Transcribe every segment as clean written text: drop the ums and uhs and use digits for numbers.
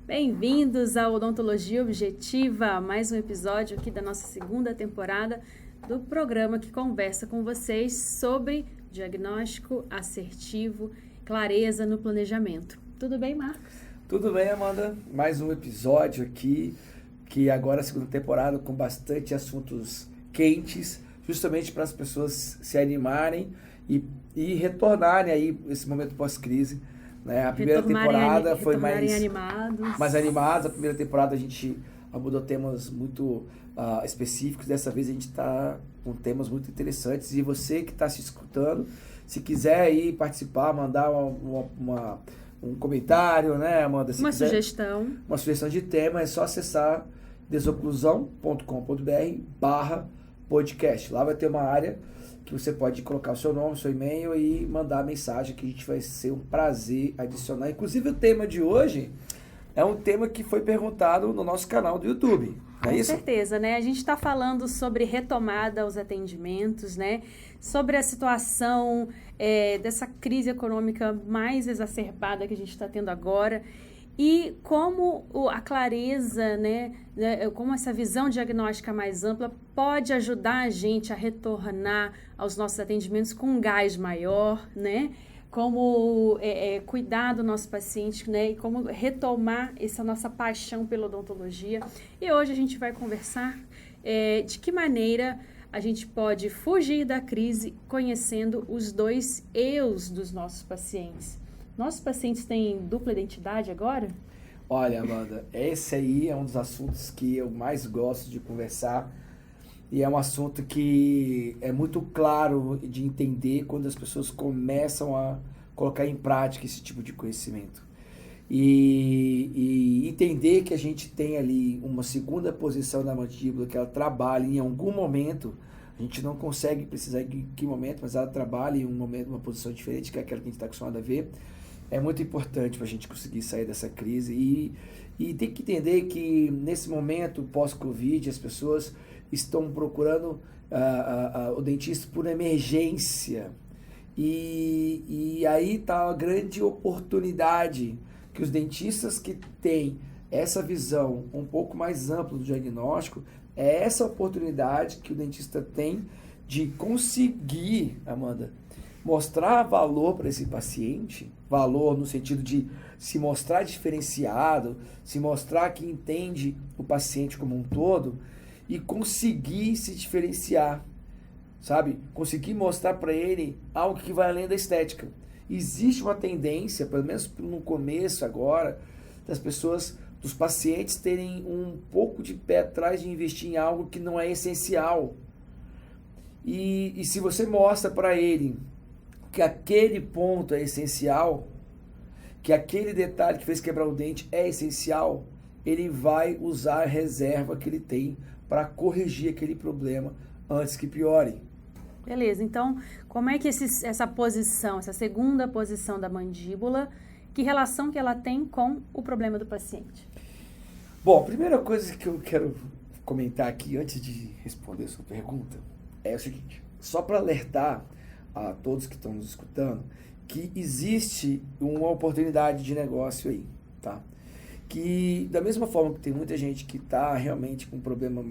Bem-vindos ao Odontologia Objetiva, mais um episódio aqui da nossa segunda temporada do programa que conversa com vocês sobre diagnóstico assertivo, clareza no planejamento. Tudo bem, Marcos? Tudo bem, Amanda? Mais um episódio aqui, que agora é a segunda temporada com bastante assuntos quentes, justamente para as pessoas se animarem e retornarem aí esse momento pós-crise. Né? A primeira temporada foi mais animados. A primeira temporada a gente abordou temas muito específicos. Dessa vez a gente está com temas muito interessantes. E você que está se escutando, se quiser aí participar, mandar um comentário, né, Amanda? Uma sugestão de tema, é só acessar desoclusão.com.br/podcast. Lá vai ter uma área que você pode colocar o seu nome, o seu e-mail e mandar a mensagem que a gente vai ser um prazer adicionar. Inclusive o tema de hoje é um tema que foi perguntado no nosso canal do YouTube. Não é isso? Com certeza, né? A gente está falando sobre retomada aos atendimentos, né? Sobre a situação dessa crise econômica mais exacerbada que a gente está tendo agora. E como a clareza, né, como essa visão diagnóstica mais ampla pode ajudar a gente a retornar aos nossos atendimentos com um gás maior, né? Como cuidar do nosso paciente, né? E como retomar essa nossa paixão pela odontologia. E hoje a gente vai conversar de que maneira a gente pode fugir da crise conhecendo os dois eus dos nossos pacientes. Nossos pacientes têm dupla identidade agora? Olha, Amanda, esse aí é um dos assuntos que eu mais gosto de conversar e é um assunto que é muito claro de entender quando as pessoas começam a colocar em prática esse tipo de conhecimento. E entender que a gente tem ali uma segunda posição da mandíbula, que ela trabalha em algum momento, a gente não consegue precisar em que momento, mas ela trabalha em um momento, uma posição diferente, que é aquela que a gente está acostumado a ver. É muito importante para a gente conseguir sair dessa crise e tem que entender que nesse momento pós-Covid as pessoas estão procurando o dentista por emergência e aí está a grande oportunidade que os dentistas que têm essa visão um pouco mais ampla do diagnóstico, é essa oportunidade que o dentista tem de conseguir, Amanda, mostrar valor para esse paciente, valor no sentido de se mostrar diferenciado, se mostrar que entende o paciente como um todo e conseguir se diferenciar, sabe? Conseguir mostrar para ele algo que vai além da estética. Existe uma tendência, pelo menos no começo agora, das pessoas, dos pacientes terem um pouco de pé atrás de investir em algo que não é essencial. E se você mostra para ele que aquele ponto é essencial, que aquele detalhe que fez quebrar o dente é essencial, ele vai usar a reserva que ele tem para corrigir aquele problema antes que piore. Beleza, então como é que essa posição, essa segunda posição da mandíbula, que relação que ela tem com o problema do paciente? Bom, a primeira coisa que eu quero comentar aqui, antes de responder a sua pergunta, é o seguinte, só para alertar a todos que estão nos escutando, que existe uma oportunidade de negócio aí, tá? Que da mesma forma que tem muita gente que está realmente com problema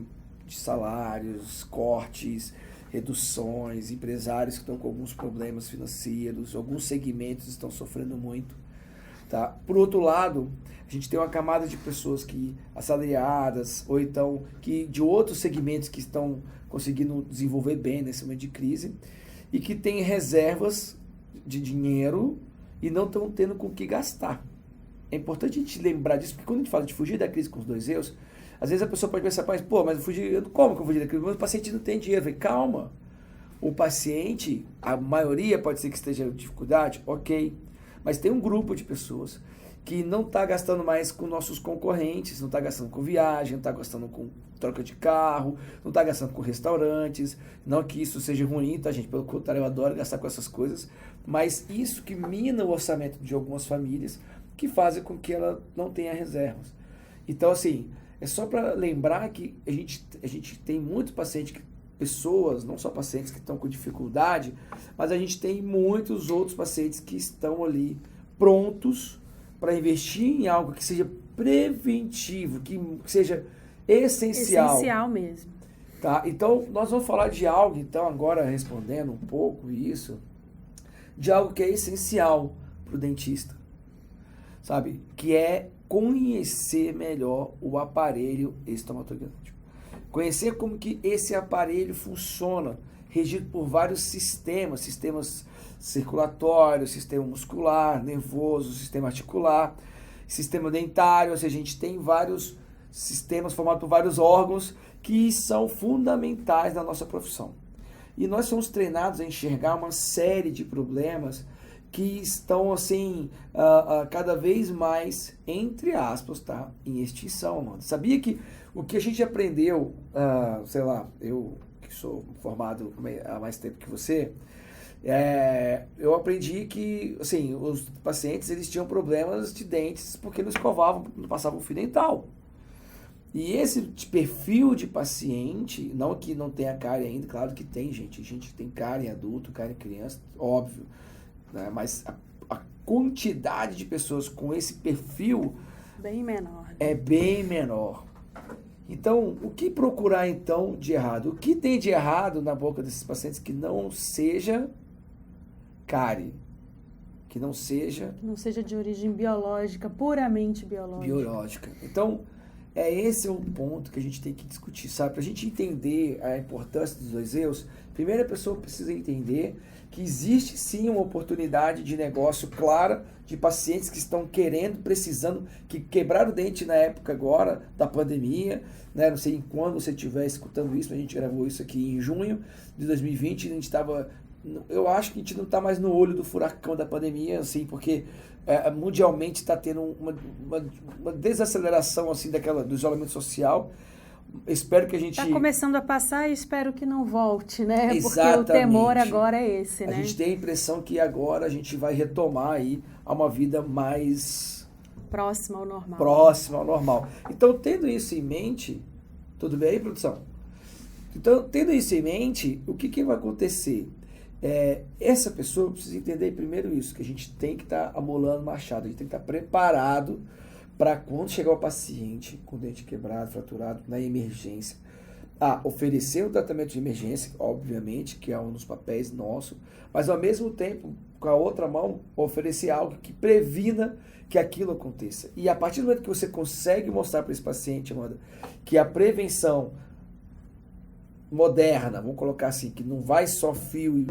de salários, cortes, reduções, empresários que estão com alguns problemas financeiros, alguns segmentos estão sofrendo muito, tá? Por outro lado, a gente tem uma camada de pessoas que assalariadas ou então que de outros segmentos que estão conseguindo desenvolver bem nesse momento de crise e que têm reservas de dinheiro e não estão tendo com o que gastar. É importante a gente lembrar disso, porque quando a gente fala de fugir da crise com os dois eus, às vezes a pessoa pode pensar, mas como que eu fugir da crise? Mas o paciente não tem dinheiro. Falei, calma, o paciente, a maioria pode ser que esteja em dificuldade, ok, mas tem um grupo de pessoas que não está gastando mais com nossos concorrentes, não está gastando com viagem, não está gastando com troca de carro, não está gastando com restaurantes, não que isso seja ruim, tá, gente? Pelo contrário, eu adoro gastar com essas coisas, mas isso que mina o orçamento de algumas famílias, que fazem com que ela não tenha reservas. Então, assim, é só para lembrar que a gente tem muitos pacientes, pessoas, não só pacientes que estão com dificuldade, mas a gente tem muitos outros pacientes que estão ali prontos para investir em algo que seja preventivo, que seja essencial. Essencial mesmo. Tá? Então, nós vamos falar de algo, então, agora respondendo um pouco isso, de algo que é essencial para o dentista, sabe? Que é conhecer melhor o aparelho estomatognático. Conhecer como que esse aparelho funciona, regido por vários sistemas circulatório, sistema muscular, nervoso, sistema articular, sistema dentário, ou seja, a gente tem vários sistemas formados por vários órgãos que são fundamentais na nossa profissão. E nós somos treinados a enxergar uma série de problemas que estão, assim, cada vez mais, entre aspas, tá, em extinção, mano. Sabia que o que a gente aprendeu, sei lá, eu que sou formado há mais tempo que você, eu aprendi que, assim, os pacientes, eles tinham problemas de dentes porque não escovavam, não passavam fio dental. E esse perfil de paciente, não que não tenha cárie ainda, claro que tem, gente. A gente tem cárie em adulto, cárie em criança, óbvio. Né? Mas a quantidade de pessoas com esse perfil bem menor. Né? É bem menor. Então, o que procurar então de errado? O que tem de errado na boca desses pacientes que não seja cárie? Que não seja de origem biológica, puramente biológica. Então, esse é o ponto que a gente tem que discutir, sabe? Para a gente entender a importância dos dois erros, primeiro a pessoa precisa entender que existe sim uma oportunidade de negócio clara de pacientes que estão querendo, precisando, que quebraram o dente na época agora da pandemia, né? Não sei quando você estiver escutando isso, a gente gravou isso aqui em junho de 2020, a gente estava... Eu acho que a gente não está mais no olho do furacão da pandemia, assim, porque mundialmente está tendo uma desaceleração assim, do isolamento social. Espero que a gente... Está começando a passar e espero que não volte, né? Exatamente. Porque o temor agora é esse, né? A gente tem a impressão que agora a gente vai retomar aí a uma vida mais... próxima ao normal. Próxima ao normal. Então, tendo isso em mente... Tudo bem aí, produção? Então, tendo isso em mente, o que vai acontecer? Essa pessoa precisa entender primeiro isso, que a gente tem que estar amolando machado, a gente tem que estar preparado para quando chegar o paciente com o dente quebrado, fraturado, na emergência, oferecer um tratamento de emergência, obviamente, que é um dos papéis nossos, mas ao mesmo tempo, com a outra mão, oferecer algo que previna que aquilo aconteça. E a partir do momento que você consegue mostrar para esse paciente, Amanda, que a prevenção moderna, vamos colocar assim, que não vai só fio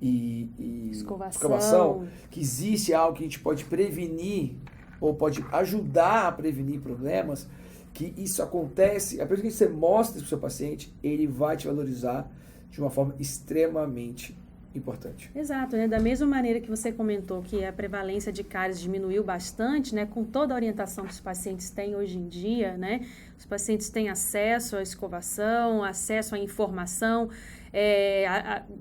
e escovação, que existe algo que a gente pode prevenir ou pode ajudar a prevenir problemas, que isso acontece, a partir que você mostra isso para o seu paciente, ele vai te valorizar de uma forma extremamente importante. Exato, né? Da mesma maneira que você comentou que a prevalência de cáries diminuiu bastante, né? Com toda a orientação que os pacientes têm hoje em dia, né? Os pacientes têm acesso à escovação, acesso à informação,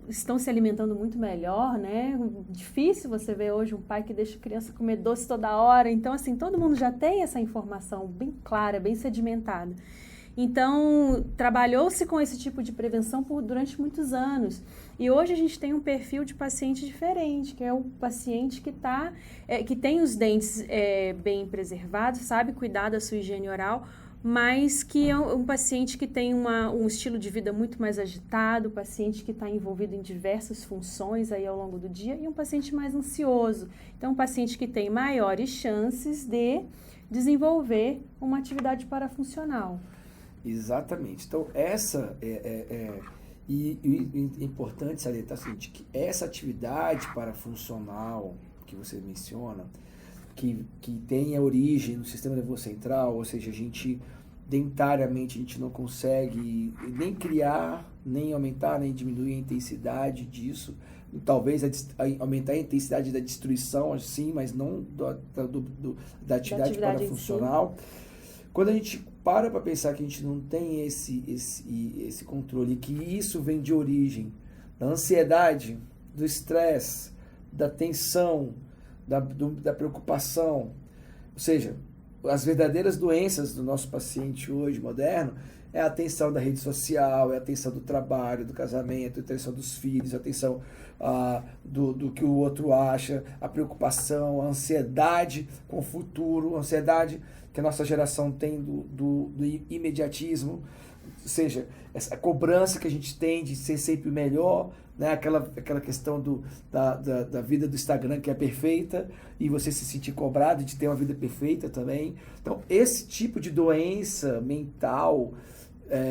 estão se alimentando muito melhor, né? Difícil você ver hoje um pai que deixa a criança comer doce toda hora. Então, assim, todo mundo já tem essa informação bem clara, bem sedimentada. Então, trabalhou-se com esse tipo de prevenção durante muitos anos. E hoje a gente tem um perfil de paciente diferente, que é o paciente que tem os dentes bem preservados, sabe cuidar da sua higiene oral, mas que é um paciente que tem um estilo de vida muito mais agitado, paciente que está envolvido em diversas funções aí ao longo do dia, e um paciente mais ansioso. Então, um paciente que tem maiores chances de desenvolver uma atividade parafuncional. Exatamente. Então, essa e importante salientar o seguinte, que essa atividade parafuncional que você menciona, que tem a origem no sistema nervoso central, ou seja, a gente dentariamente a gente não consegue nem criar, nem aumentar, nem diminuir a intensidade disso, talvez aumentar a intensidade da destruição, sim, mas não da atividade parafuncional. Quando a gente para pensar que a gente não tem esse controle, que isso vem de origem da ansiedade, do estresse, da tensão, da preocupação, ou seja, as verdadeiras doenças do nosso paciente hoje moderno é a tensão da rede social, é a tensão do trabalho, do casamento, a tensão dos filhos, a tensão do que o outro acha, a preocupação, a ansiedade com o futuro, a ansiedade que a nossa geração tem do imediatismo, ou seja, essa cobrança que a gente tem de ser sempre o melhor, né? Aquela questão da vida do Instagram que é perfeita e você se sentir cobrado de ter uma vida perfeita também. Então, esse tipo de doença mental,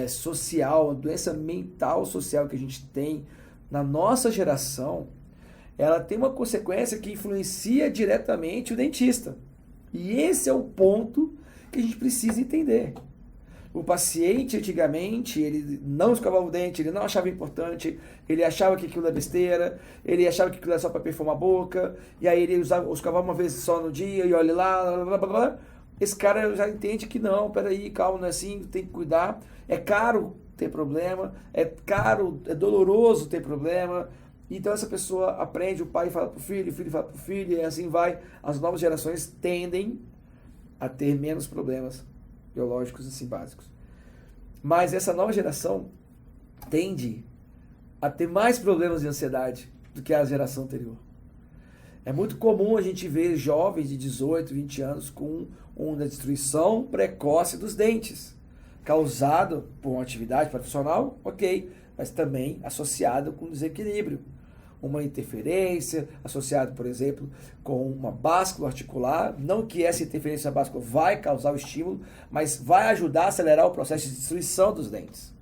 social, a doença mental social que a gente tem na nossa geração, ela tem uma consequência que influencia diretamente o dentista. E esse é o ponto que a gente precisa entender. O paciente, antigamente, ele não escovava o dente, ele não achava importante, ele achava que aquilo é besteira, ele achava que aquilo é só para perfumar a boca, e aí ele escovava uma vez só no dia, e olha lá, blá, blá, blá. Esse cara já entende que não, peraí, calma, não é assim, tem que cuidar. É caro ter problema, é caro, é doloroso ter problema. Então essa pessoa aprende, o pai fala pro filho, o filho fala pro filho, e assim vai. As novas gerações tendem a ter menos problemas biológicos assim básicos. Mas essa nova geração tende a ter mais problemas de ansiedade do que a geração anterior. É muito comum a gente ver jovens de 18, 20 anos com uma destruição precoce dos dentes, causado por uma atividade profissional, ok, mas também associado com desequilíbrio. Uma interferência, associado, por exemplo, com uma báscula articular, não que essa interferência báscula vai causar o estímulo, mas vai ajudar a acelerar o processo de destruição dos dentes.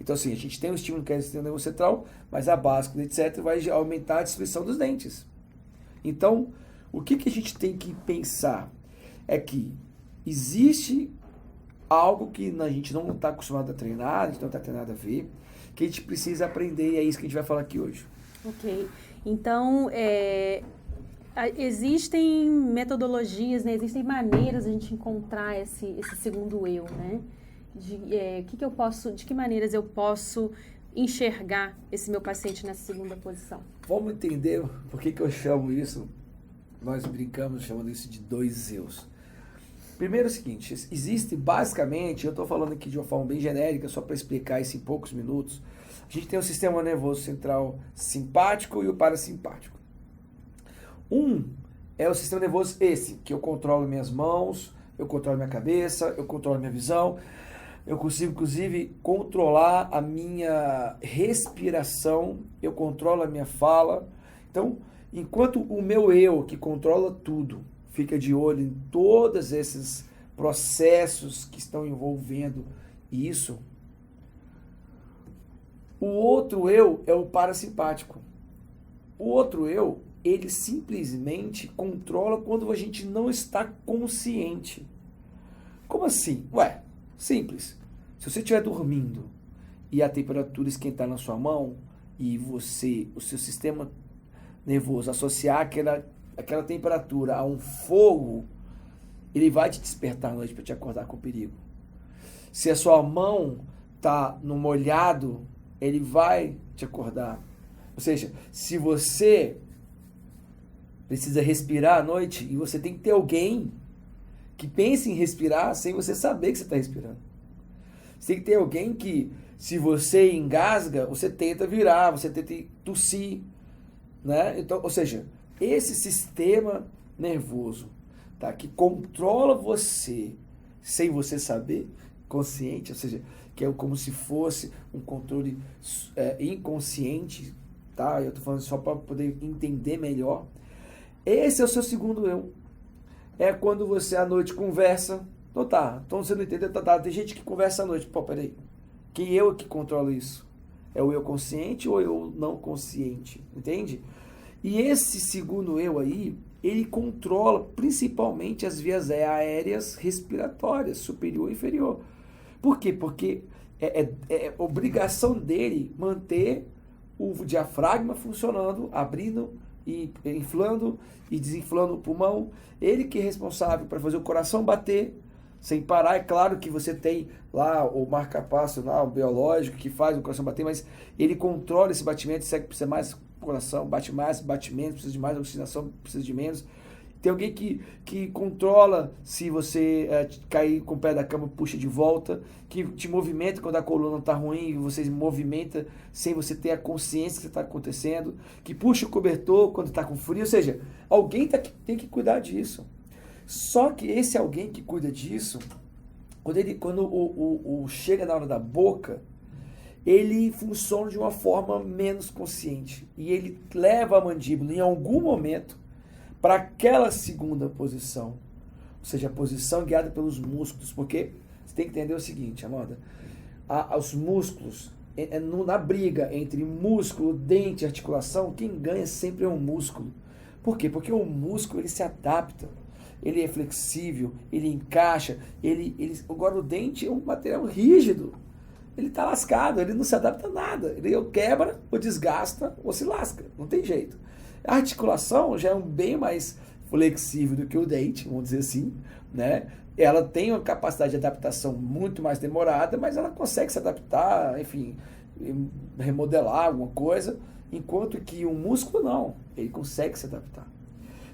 Então, assim, a gente tem um estímulo que é o sistema nervoso central, mas a báscula, etc., vai aumentar a destruição dos dentes. Então, o que a gente tem que pensar é que existe algo que a gente não está acostumado a treinar, a gente não está treinado a ver, que a gente precisa aprender, e é isso que a gente vai falar aqui hoje. Ok. Então, existem metodologias, né? Existem maneiras de a gente encontrar esse segundo eu, né? De que maneiras eu posso enxergar esse meu paciente nessa segunda posição? Vamos entender por que eu chamo isso, nós brincamos chamando isso de dois eus. Primeiro é o seguinte, existe basicamente, eu estou falando aqui de uma forma bem genérica, só para explicar isso em poucos minutos. A gente tem o sistema nervoso central simpático e o parasimpático. É o sistema nervoso esse, que eu controlo minhas mãos, eu controlo minha cabeça, eu controlo minha visão, eu consigo inclusive controlar a minha respiração, eu controlo a minha fala. Então, enquanto o meu eu, que controla tudo, fica de olho em todos esses processos que estão envolvendo isso, o outro eu é o parasimpático. O outro eu, ele simplesmente controla quando a gente não está consciente. Como assim? Ué, simples. Se você estiver dormindo e a temperatura esquentar na sua mão e o seu sistema nervoso associar aquela temperatura a um fogo, ele vai te despertar à noite para te acordar com perigo. Se a sua mão está no molhado, ele vai te acordar. Ou seja, se você precisa respirar à noite e você tem que ter alguém que pense em respirar sem você saber que você está respirando. Você tem que ter alguém que, se você engasga, você tenta virar, você tenta tossir, né? Então, ou seja, esse sistema nervoso, tá, que controla você sem você saber, consciente, ou seja, que é como se fosse um controle inconsciente, tá? Eu estou falando só para poder entender melhor. Esse é o seu segundo eu. É quando você à noite conversa. Então você não entendeu? Tem gente que conversa à noite. Pô, peraí. Quem eu que controla isso? É o eu consciente ou eu não consciente? Entende? E esse segundo eu aí, ele controla principalmente as vias aéreas respiratórias, superior e inferior. Por quê? Porque é obrigação dele manter o diafragma funcionando, abrindo e inflando e desinflando o pulmão. Ele que é responsável para fazer o coração bater sem parar. É claro que você tem lá o marca-passo, o biológico que faz o coração bater, mas ele controla esse batimento, se é que precisa mais coração, bate mais, bate menos, precisa de mais oxigenação, precisa de menos. Tem alguém que controla se você cair com o pé da cama, puxa de volta, que te movimenta quando a coluna está ruim, você movimenta sem você ter a consciência que está acontecendo, que puxa o cobertor quando está com frio, ou seja, alguém tem que cuidar disso. Só que esse alguém que cuida disso, quando chega na hora da boca, ele funciona de uma forma menos consciente e ele leva a mandíbula em algum momento para aquela segunda posição, ou seja, a posição guiada pelos músculos, porque você tem que entender o seguinte, Amanda, os músculos, na briga entre músculo, dente e articulação, quem ganha sempre é o músculo. Por quê? Porque o músculo ele se adapta, ele é flexível, ele encaixa, agora o dente é um material rígido, ele está lascado, ele não se adapta a nada, ele ou quebra, ou desgasta, ou se lasca, não tem jeito. A articulação já é bem mais flexível do que o dente, vamos dizer assim, né? Ela tem uma capacidade de adaptação muito mais demorada, mas ela consegue se adaptar, enfim, remodelar alguma coisa, enquanto que o músculo não, ele consegue se adaptar.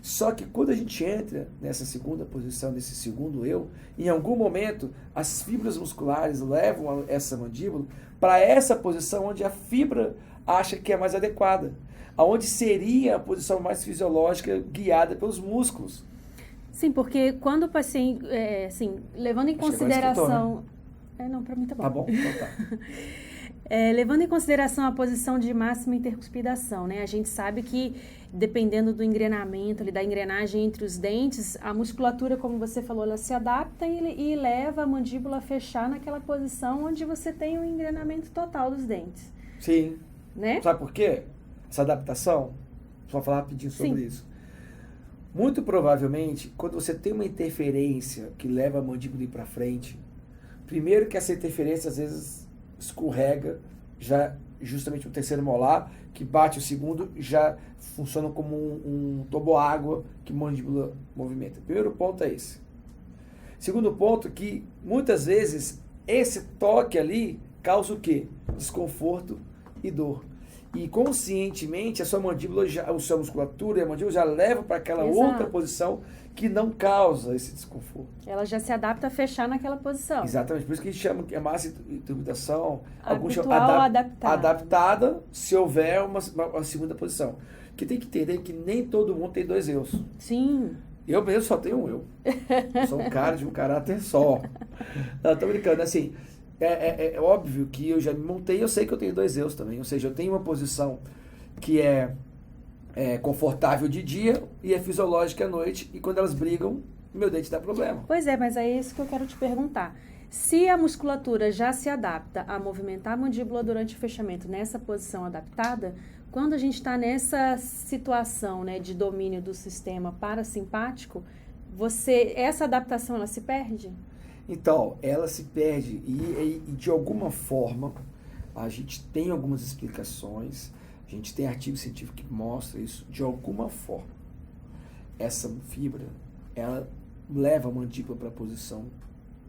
Só que quando a gente entra nessa segunda posição, nesse segundo eu, em algum momento as fibras musculares levam essa mandíbula para essa posição onde a fibra acha que é mais adequada, aonde seria a posição mais fisiológica guiada pelos músculos. Sim, porque quando o paciente, levando em consideração... Não, para mim tá bom. Tá bom? Então tá. Levando em consideração a posição de máxima intercuspidação, né? A gente sabe que, dependendo do engrenamento, da engrenagem entre os dentes, a musculatura, como você falou, ela se adapta e leva a mandíbula a fechar naquela posição onde você tem o engrenamento total dos dentes. Sim. Né? Sabe por quê? Essa adaptação, só falar rapidinho sobre isso. Muito provavelmente, quando você tem uma interferência que leva a mandíbula para frente, primeiro que essa interferência às vezes escorrega, já justamente o terceiro molar, que bate o segundo, já funciona como um toboágua que a mandíbula movimenta. Primeiro ponto é esse. Segundo ponto, que muitas vezes esse toque ali causa o quê? Desconforto e dor. E conscientemente a sua mandíbula, a sua musculatura e a mandíbula já leva para aquela outra posição que não causa esse desconforto. Ela já se adapta a fechar naquela posição. Exatamente, por isso que a gente chama que a massa intercupitação adaptada se houver uma segunda posição. Porque tem que entender que nem todo mundo tem dois eus. Sim. Eu mesmo só tenho um eu. Eu sou um cara de um caráter só. Não, tô brincando, assim... É óbvio que eu já me montei, eu sei que eu tenho dois eus também, ou seja, eu tenho uma posição que é confortável de dia e é fisiológica à noite, e quando elas brigam, meu dente dá problema. Pois é, mas é isso que eu quero te perguntar. Se a musculatura já se adapta a movimentar a mandíbula durante o fechamento nessa posição adaptada, quando a gente está nessa situação, né, de domínio do sistema parasimpático, essa adaptação ela se perde? Então, ela se perde e de alguma forma a gente tem algumas explicações, a gente tem artigo científico que mostra isso, de alguma forma. Essa fibra, ela leva a mandíbula para a posição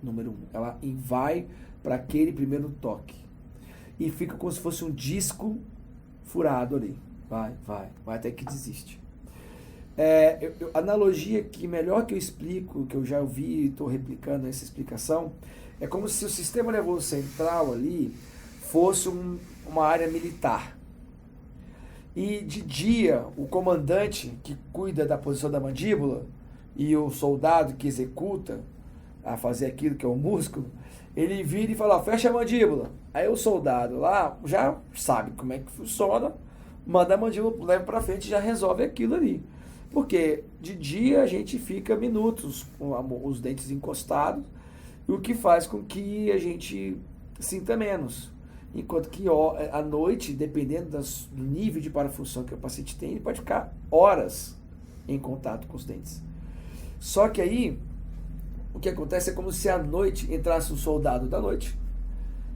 número 1. Ela vai para aquele primeiro toque e fica como se fosse um disco furado ali. Vai até que desiste. Analogia que melhor que eu explico, que eu já ouvi e estou replicando essa explicação, é como se o sistema nervoso central ali fosse uma área militar. E de dia, o comandante que cuida da posição da mandíbula e o soldado que executa a fazer aquilo que é o músculo, ele vira e fala, fecha a mandíbula. Aí o soldado lá já sabe como é que funciona, manda a mandíbula, leva para frente e já resolve aquilo ali. Porque de dia a gente fica minutos com os dentes encostados, o que faz com que a gente sinta menos. Enquanto que à noite, dependendo do nível de parafunção que o paciente tem, ele pode ficar horas em contato com os dentes. Só que aí, o que acontece é como se à noite entrasse um soldado da noite,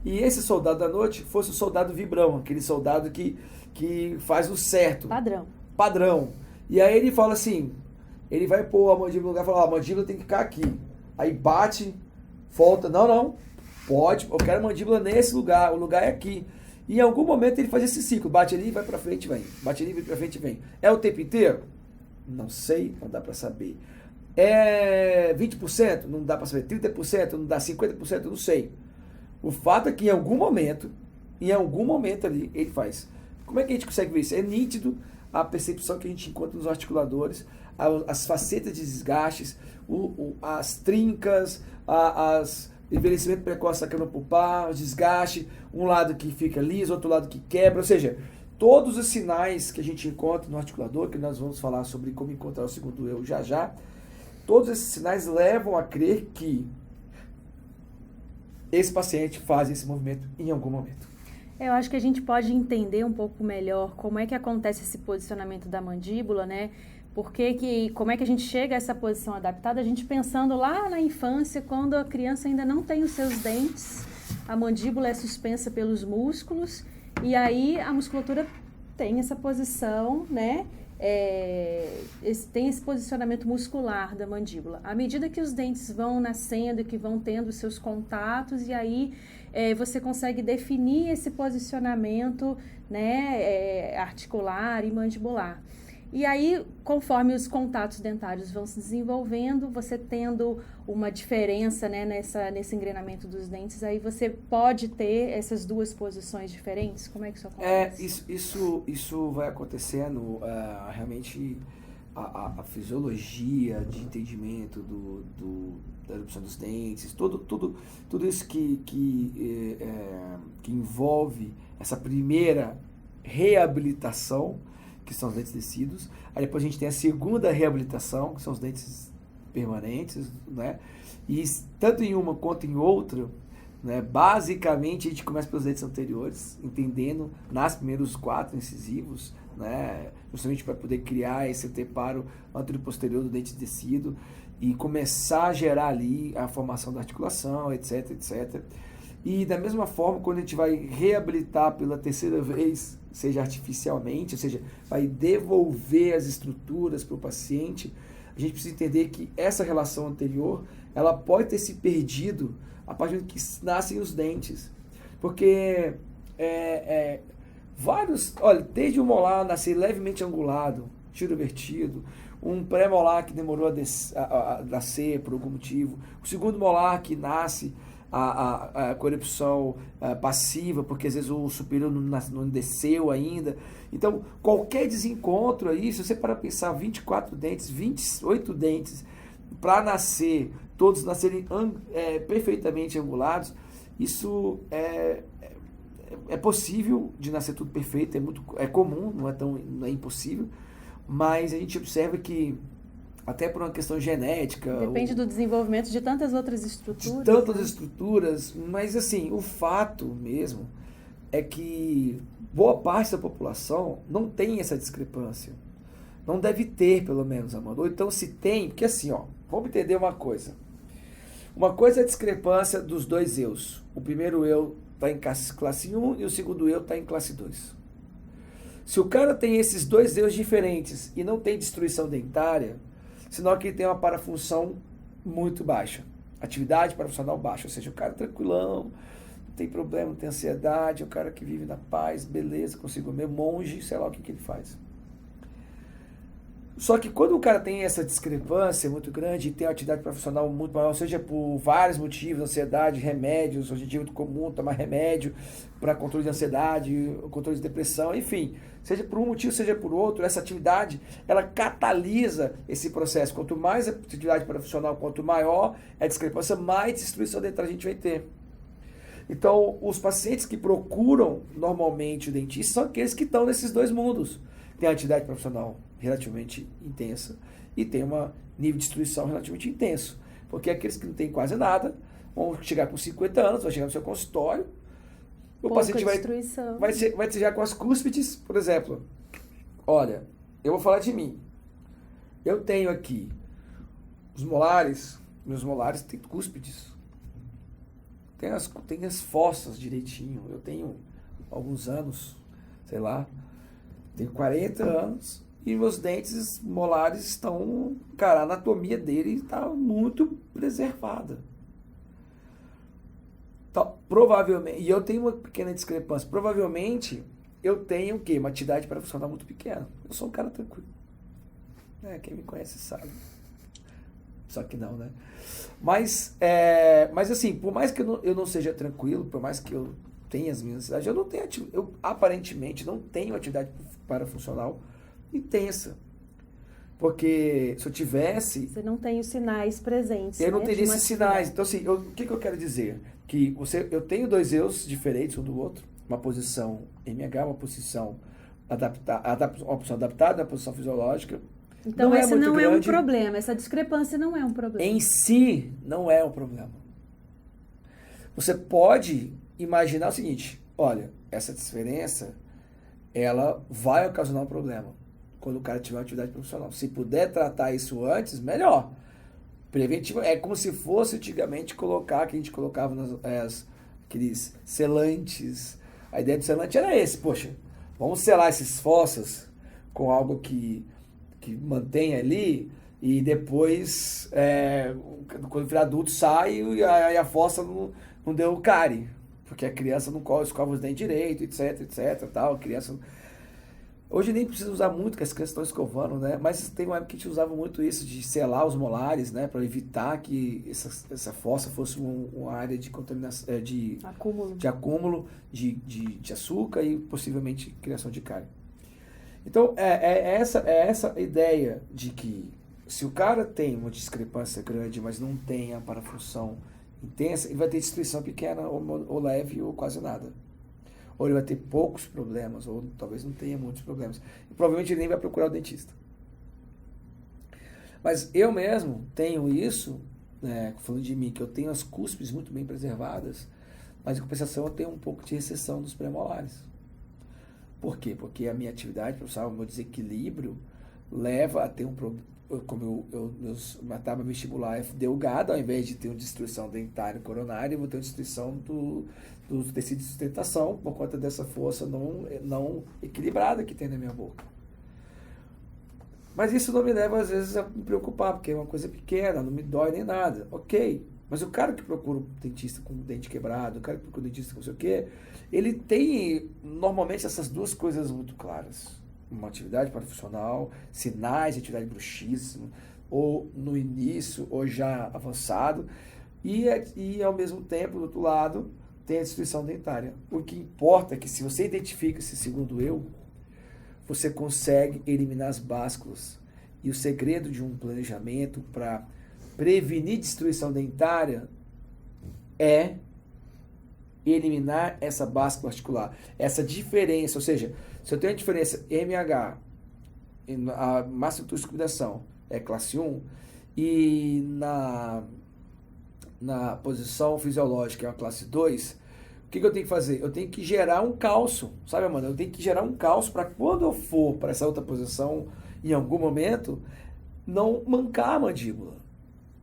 e esse soldado da noite fosse o soldado vibrão, aquele soldado que faz o certo. Padrão. E aí ele fala assim, ele vai pôr a mandíbula no lugar e fala, a mandíbula tem que ficar aqui. Aí bate, volta, não, pode, eu quero a mandíbula nesse lugar, o lugar é aqui. E em algum momento ele faz esse ciclo, bate ali, vai pra frente, vem. Bate ali, vai pra frente, vem. É o tempo inteiro? Não sei, não dá para saber. É 20%? Não dá para saber. 30%? Não dá 50%? Não sei. O fato é que em algum momento ali, ele faz. Como é que a gente consegue ver isso? É nítido a percepção que a gente encontra nos articuladores, as facetas de desgastes, as trincas, as envelhecimento precoce da câmara pulpar, desgaste, um lado que fica liso, outro lado que quebra, ou seja, todos os sinais que a gente encontra no articulador, que nós vamos falar sobre como encontrar o segundo eu já já, todos esses sinais levam a crer que esse paciente faz esse movimento em algum momento. Eu acho que a gente pode entender um pouco melhor como é que acontece esse posicionamento da mandíbula, né? Como é que a gente chega a essa posição adaptada? A gente pensando lá na infância, quando a criança ainda não tem os seus dentes, a mandíbula é suspensa pelos músculos, e aí a musculatura tem essa posição, né? Tem esse posicionamento muscular da mandíbula. À medida que os dentes vão nascendo e que vão tendo seus contatos, e aí você consegue definir esse posicionamento, né, articular e mandibular. E aí, conforme os contatos dentários vão se desenvolvendo, você tendo uma diferença, né, nesse engrenamento dos dentes, aí você pode ter essas duas posições diferentes? Como é que isso acontece? Isso vai acontecendo, realmente, a fisiologia de entendimento da erupção dos dentes, tudo isso que envolve essa primeira reabilitação, que são os dentes descidos. Aí depois a gente tem a segunda reabilitação, que são os dentes permanentes, né? E tanto em uma quanto em outra, né, basicamente a gente começa pelos dentes anteriores, entendendo nas primeiros 4 incisivos, né, justamente para poder criar esse anteparo anterior e posterior do dente descido e começar a gerar ali a formação da articulação, etc, etc. E da mesma forma, quando a gente vai reabilitar pela terceira vez, seja artificialmente, ou seja, vai devolver as estruturas para o paciente, a gente precisa entender que essa relação anterior, ela pode ter se perdido a partir do que nascem os dentes. Porque desde o molar nascer levemente angulado, tirovertido, um pré-molar que demorou a nascer por algum motivo, o segundo molar que nasce com erupção passiva, porque às vezes o superior não desceu ainda. Então, qualquer desencontro aí, se você parar para pensar 24 dentes, 28 dentes, para nascer, todos nascerem perfeitamente angulados, isso é possível de nascer tudo perfeito, é comum, não é impossível, mas a gente observa que até por uma questão genética. Depende do desenvolvimento de tantas outras estruturas. De tantas estruturas, mas assim, o fato mesmo é que boa parte da população não tem essa discrepância. Não deve ter, pelo menos, Amanda. Ou então se tem, porque assim, vamos entender uma coisa. Uma coisa é a discrepância dos dois eus. O primeiro eu está em classe 1 e o segundo eu está em classe 2. Se o cara tem esses dois eus diferentes e não tem destruição dentária, sinal que ele tem uma parafunção muito baixa, atividade parafuncional baixa, ou seja, o cara é tranquilão, não tem problema, não tem ansiedade, é o cara que vive na paz, beleza, consigo comer, monge, sei lá o que ele faz. Só que quando o cara tem essa discrepância muito grande e tem uma atividade profissional muito maior, seja por vários motivos, ansiedade, remédios, hoje em dia é muito comum tomar remédio para controle de ansiedade, controle de depressão, enfim, seja por um motivo, seja por outro, essa atividade, ela catalisa esse processo. Quanto mais a atividade profissional, quanto maior a discrepância, mais destruição dentária a gente vai ter. Então, os pacientes que procuram normalmente o dentista são aqueles que estão nesses dois mundos. Tem a atividade profissional relativamente intensa e tem um nível de destruição relativamente intenso. Porque aqueles que não têm quase nada vão chegar com 50 anos, vai chegar no seu consultório, o paciente vai chegar com as cúspides, por exemplo. Olha, eu vou falar de mim. Eu tenho aqui os molares, meus molares têm cúspides. Tem as fossas direitinho. Eu tenho alguns anos, sei lá, tenho 40 anos e meus dentes molares estão, cara, a anatomia dele está muito preservada. Então, provavelmente, e eu tenho uma pequena discrepância, provavelmente eu tenho o quê? Uma atividade parafuncional muito pequena. Eu sou um cara tranquilo. Quem me conhece sabe. Só que não, né? Mas assim, por mais que eu não seja tranquilo, por mais que eu tenha as minhas necessidades, eu aparentemente não tenho atividade parafuncional intensa. Porque se eu tivesse... Você não tem os sinais presentes, eu não né, teria de uma esses sinais. atividade. Então, assim, o que eu quero dizer? Que eu tenho dois eus diferentes um do outro. Uma posição MH, uma posição adaptada, uma posição fisiológica. Então, Não esse muito não é um grande. problema, essa discrepância não é um problema. Em si, não é um problema. Você pode imaginar o seguinte, olha, essa diferença, ela vai ocasionar um problema quando o cara tiver uma atividade profissional. Se puder tratar isso antes, melhor. Preventivo é como se fosse antigamente colocar, que a gente colocava aqueles selantes. A ideia do selante era esse, poxa, vamos selar esses fósseis com algo que mantenha ali e depois, quando virar adulto, sai e a fossa não deu cárie, porque a criança não escova os dentes direito, etc, tal, a criança... Hoje nem precisa usar muito, porque as crianças estão escovando, né? Mas tem uma época que a gente usava muito isso, de selar os molares, né? Para evitar que essa fossa fosse uma área de contaminação, de acúmulo de açúcar e possivelmente criação de cárie. Então, essa ideia de que se o cara tem uma discrepância grande, mas não tem a parafunção intensa, ele vai ter destruição pequena ou leve ou quase nada. Ou ele vai ter poucos problemas, ou talvez não tenha muitos problemas. E provavelmente ele nem vai procurar o dentista. Mas eu mesmo tenho isso, falando de mim, que eu tenho as cúspides muito bem preservadas, mas em compensação eu tenho um pouco de recessão dos premolares. Por quê? Porque a minha atividade profissional, o meu desequilíbrio, leva a ter um problema. Como minha tábua vestibular é delgada, ao invés de ter uma destruição dentária e coronária, eu vou ter uma destruição do tecido de sustentação por conta dessa força não equilibrada que tem na minha boca. Mas isso não me leva, às vezes, a me preocupar, porque é uma coisa pequena, não me dói nem nada. Ok, mas o cara que procura um dentista com o dente quebrado, o cara que procura um dentista com não sei o quê, ele tem, normalmente, essas duas coisas muito claras. Uma atividade parafuncional, sinais de atividade bruxismo, ou no início, ou já avançado, e ao mesmo tempo, do outro lado, tem a destruição dentária. O que importa é que se você identifica esse segundo eu, você consegue eliminar as básculas. E o segredo de um planejamento para prevenir destruição dentária é eliminar essa báscula articular. Essa diferença, ou seja, se eu tenho a diferença MH, a massa de circulação é classe 1, e na posição fisiológica é uma classe 2, o que eu tenho que fazer? Eu tenho que gerar um calço, sabe, Amanda? Eu tenho que gerar um calço para quando eu for para essa outra posição, em algum momento, não mancar a mandíbula.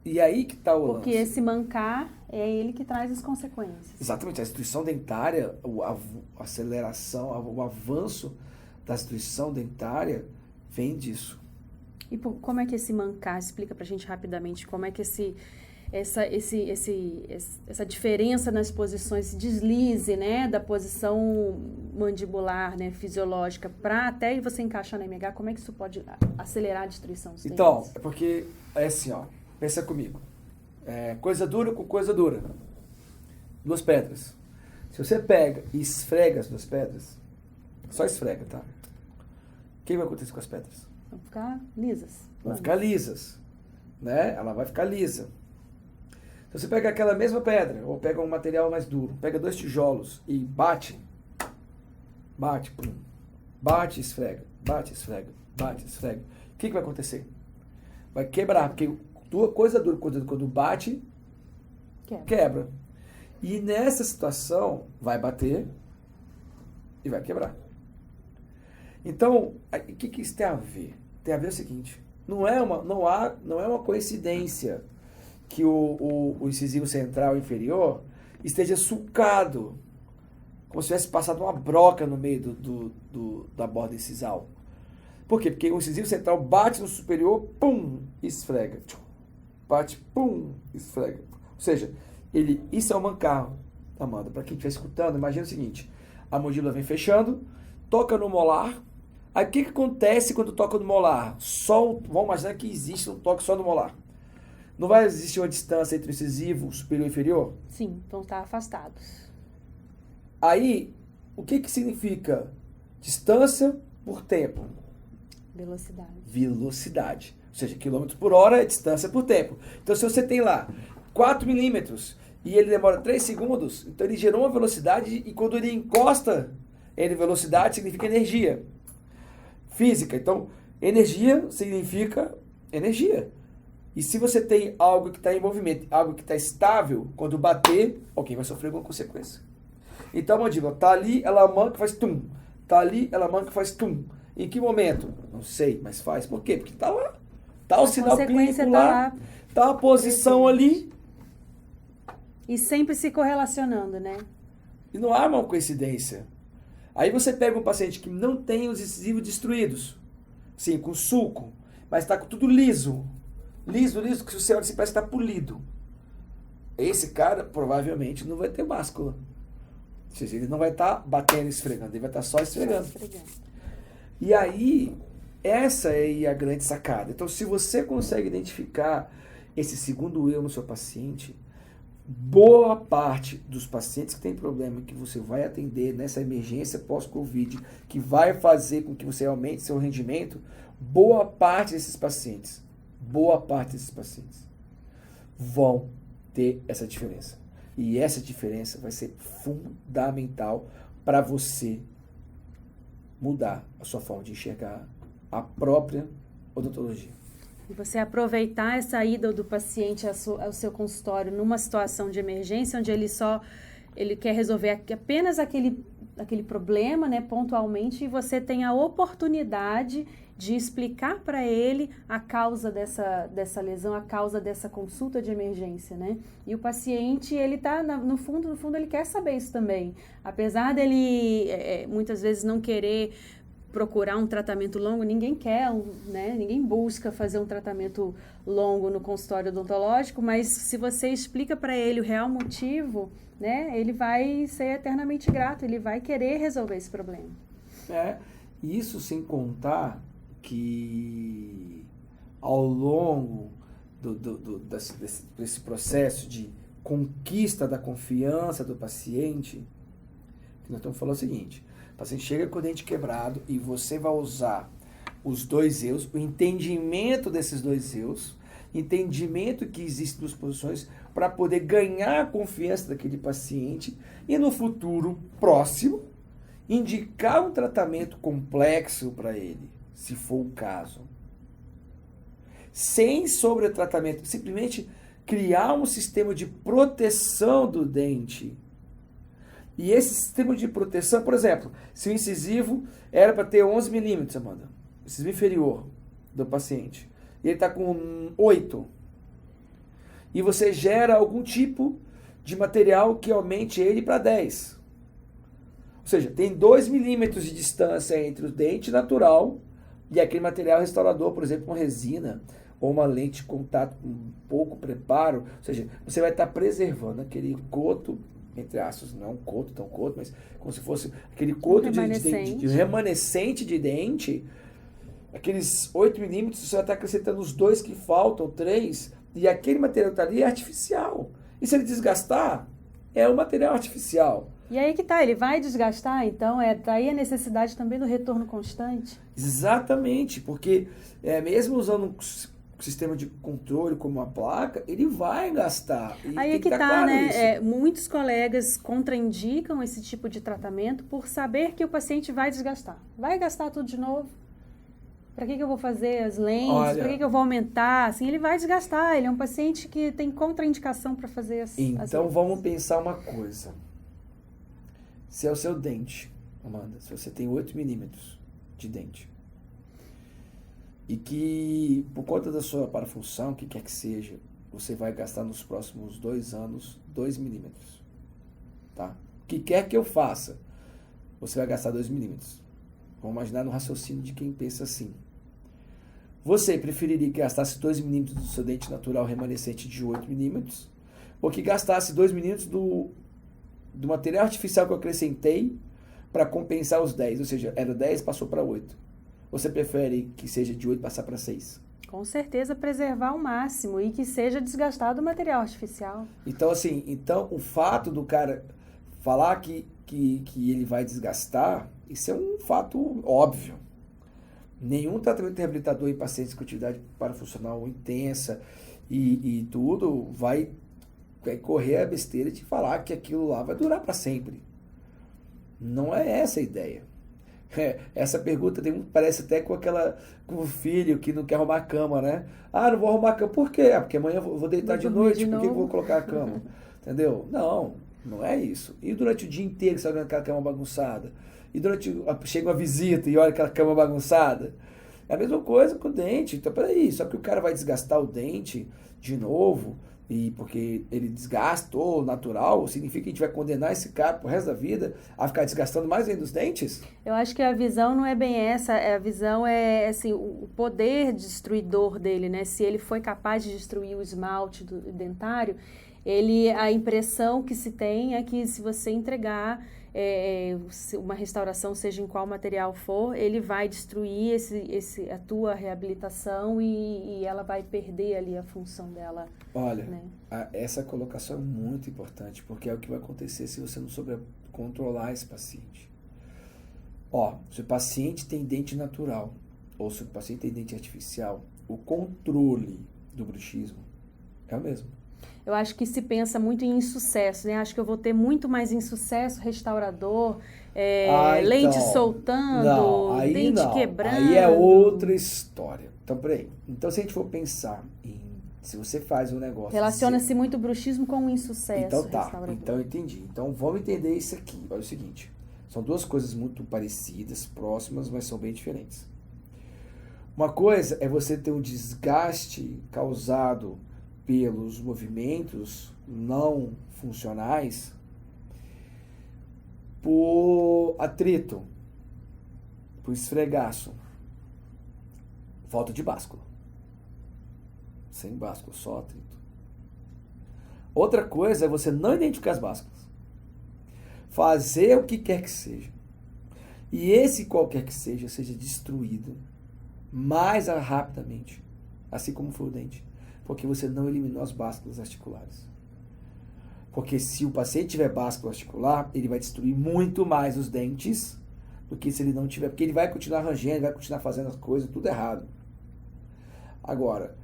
E aí que está o lance. Porque esse mancar é ele que traz as consequências. Exatamente. A destruição dentária, a aceleração, o avanço da destruição dentária vem disso. E como é que esse mancar, explica pra gente rapidamente, como é que essa diferença nas posições, esse deslize, né, da posição mandibular, né, fisiológica, para até você encaixar na MH, como é que isso pode acelerar a destruição dos dentes? Então, é porque, assim, pensa comigo. Coisa dura com coisa dura. Duas pedras. Se você pega e esfrega as duas pedras, só esfrega, tá? O que vai acontecer com as pedras? Vão ficar lisas. Vão ficar lisas, né? Ela vai ficar lisa. Se você pega aquela mesma pedra, ou pega um material mais duro, pega dois tijolos e bate, pum, bate, esfrega, o que vai acontecer? Vai quebrar, porque coisa dura, quando bate, quebra. E nessa situação, vai bater e vai quebrar. Então, o que isso tem a ver? Tem a ver o seguinte, não é uma coincidência que o incisivo central inferior esteja sulcado, como se tivesse passado uma broca no meio da borda incisal. Por quê? Porque o incisivo central bate no superior, pum, esfrega. Bate, pum, esfrega. Ou seja, isso é um mancar, Amanda. Para quem estiver escutando, imagina o seguinte, a mandíbula vem fechando, toca no molar, Aí o que acontece quando toca no molar? Vamos imaginar que existe um toque só no molar. Não vai existir uma distância entre o incisivo superior e inferior? Sim, vão estar afastados. Aí, o que significa distância por tempo? Velocidade. Velocidade. Ou seja, quilômetros por hora é distância por tempo. Então, se você tem lá 4 milímetros e ele demora 3 segundos, então ele gerou uma velocidade e quando ele encosta em velocidade significa energia. Física. Então, energia significa energia. E se você tem algo que está em movimento, algo que está estável, quando bater, alguém vai sofrer alguma consequência. Então a mandíbula está ali, ela manca e faz tum. Está ali, ela manca e faz tum. Em que momento? Não sei, mas faz. Por quê? Porque está lá. Está o sinal clínico lá, está a posição ali. E sempre se correlacionando, né? E não há uma coincidência. Aí você pega um paciente que não tem os incisivos destruídos, sim, com sulco, mas está com tudo liso. Liso, que se você olha, parece que está polido. Esse cara provavelmente não vai ter máscula. Ou seja, ele não vai estar batendo e esfregando, ele vai estar só esfregando. E aí, essa é a grande sacada. Então, se você consegue identificar esse segundo eu no seu paciente, boa parte dos pacientes que tem problema que você vai atender nessa emergência pós-Covid, que vai fazer com que você aumente seu rendimento, boa parte desses pacientes vão ter essa diferença. E essa diferença vai ser fundamental para você mudar a sua forma de enxergar a própria odontologia. E você aproveitar essa ida do paciente ao seu consultório numa situação de emergência, onde ele quer resolver apenas aquele problema, né, pontualmente, e você tem a oportunidade de explicar para ele a causa dessa lesão, a causa dessa consulta de emergência, né? E o paciente, ele tá, no fundo, ele quer saber isso também. Apesar dele, muitas vezes, não querer procurar um tratamento longo, ninguém quer, né? Ninguém busca fazer um tratamento longo no consultório odontológico, mas se você explica para ele o real motivo, né? Ele vai ser eternamente grato, ele vai querer resolver esse problema. Isso sem contar que ao longo desse processo de conquista da confiança do paciente, nós estamos falando o seguinte: o paciente chega com o dente quebrado e você vai usar os dois eus, o entendimento desses dois eus, entendimento que existem duas posições para poder ganhar a confiança daquele paciente e no futuro próximo indicar um tratamento complexo para ele, se for o caso. Sem sobretratamento, simplesmente criar um sistema de proteção do dente. E esse sistema de proteção, por exemplo, se o incisivo era para ter 11 milímetros, Amanda, incisivo inferior do paciente, e ele está com 8, e você gera algum tipo de material que aumente ele para 10. Ou seja, tem 2 milímetros de distância entre o dente natural e aquele material restaurador, por exemplo, uma resina ou uma lente de contato com pouco preparo. Ou seja, você vai estar preservando aquele coto, entre aspas, não um coto, tão coto, mas como se fosse aquele coto de remanescente de dente. Aqueles 8 milímetros, você vai estar acrescentando os 2 que faltam, 3, e aquele material que está ali é artificial. E se ele desgastar, é um material artificial. E aí que tá, ele vai desgastar, então daí a necessidade também do retorno constante? Exatamente, porque mesmo usando um sistema de controle como uma placa, ele vai gastar. Aí é que tá, claro, né? Muitos colegas contraindicam esse tipo de tratamento por saber que o paciente vai desgastar. Vai gastar tudo de novo? Para que eu vou fazer as lentes? Para que eu vou aumentar? Assim, ele vai desgastar. Ele é um paciente que tem contraindicação para fazer as lentes. Então vamos pensar uma coisa. Se é o seu dente, Amanda, se você tem 8 milímetros de dente, e que por conta da sua parafunção, o que quer que seja, você vai gastar nos próximos 2 anos 2 milímetros. Tá? O que quer que eu faça, você vai gastar 2 milímetros. Vamos imaginar no raciocínio de quem pensa assim. Você preferiria que gastasse 2 milímetros do seu dente natural remanescente de 8 milímetros, ou que gastasse 2 milímetros do material artificial que eu acrescentei para compensar os 10, ou seja, era 10, passou para 8. Ou você prefere que seja de 8 passar para 6? Com certeza preservar ao máximo e que seja desgastado o material artificial. Então, assim, o fato do cara falar que ele vai desgastar, isso é um fato óbvio. Nenhum tratamento reabilitador em pacientes com atividade parafuncional intensa e tudo vai correr a besteira de falar que aquilo lá vai durar para sempre. Não é essa a ideia. Essa pergunta parece até com o filho que não quer arrumar a cama, né? Ah, não vou arrumar a cama. Por quê? Ah, porque amanhã eu vou deitar de noite, por que eu vou colocar a cama? Entendeu? Não é isso. E durante o dia inteiro você vai vendo aquela cama bagunçada? E chega uma visita e olha aquela cama bagunçada? É a mesma coisa com o dente. Então, peraí, só que o cara vai desgastar o dente de novo, e porque ele desgastou natural, significa que a gente vai condenar esse cara pro resto da vida a ficar desgastando mais ainda os dentes? Eu acho que a visão não é bem essa, a visão é assim, o poder destruidor dele, né? Se ele foi capaz de destruir o esmalte dentário, a impressão que se tem é que se você entregar uma restauração, seja em qual material for, ele vai destruir a tua reabilitação e ela vai perder ali a função dela. Olha, né? Essa colocação é muito importante, porque é o que vai acontecer se você não souber controlar esse paciente. Se o paciente tem dente natural ou se o paciente tem dente artificial, o controle do bruxismo é o mesmo. Eu acho que se pensa muito em insucesso, né? Acho que eu vou ter muito mais insucesso restaurador, lente soltando, dente quebrando. Aí é outra história. Então, peraí. Então, se a gente for pensar se você faz um negócio... Relaciona-se muito o bruxismo com o insucesso. Então tá, então eu entendi. Então vamos entender isso aqui. Olha o seguinte, são duas coisas muito parecidas, próximas, mas são bem diferentes. Uma coisa é você ter um desgaste causado pelos movimentos não funcionais por atrito, por esfregaço, falta de báscula. Sem báscula, só atrito. Outra coisa é você não identificar as básculas. Fazer o que quer que seja. E esse qualquer que seja destruído mais rapidamente, assim como foi o dente. Porque você não eliminou as básculas articulares. Porque se o paciente tiver báscula articular, ele vai destruir muito mais os dentes do que se ele não tiver. Porque ele vai continuar rangendo, vai continuar fazendo as coisas tudo errado. Agora,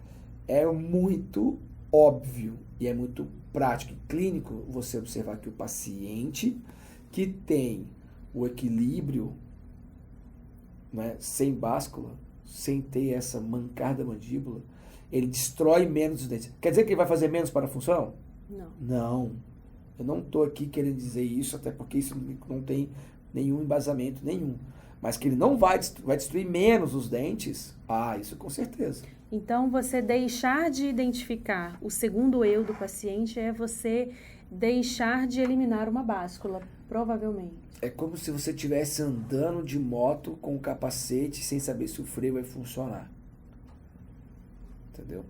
é muito óbvio e é muito prático e clínico você observar que o paciente que tem o equilíbrio, né, sem báscula, sem ter essa mancar da mandíbula, ele destrói menos os dentes. Quer dizer que ele vai fazer menos parafunção? Não. Eu não estou aqui querendo dizer isso, até porque isso não tem nenhum embasamento nenhum. Mas que ele não vai destruir menos os dentes, isso com certeza. Então, você deixar de identificar o segundo eu do paciente é você deixar de eliminar uma báscula, provavelmente. É como se você estivesse andando de moto com o capacete sem saber se o freio vai funcionar. Entendeu?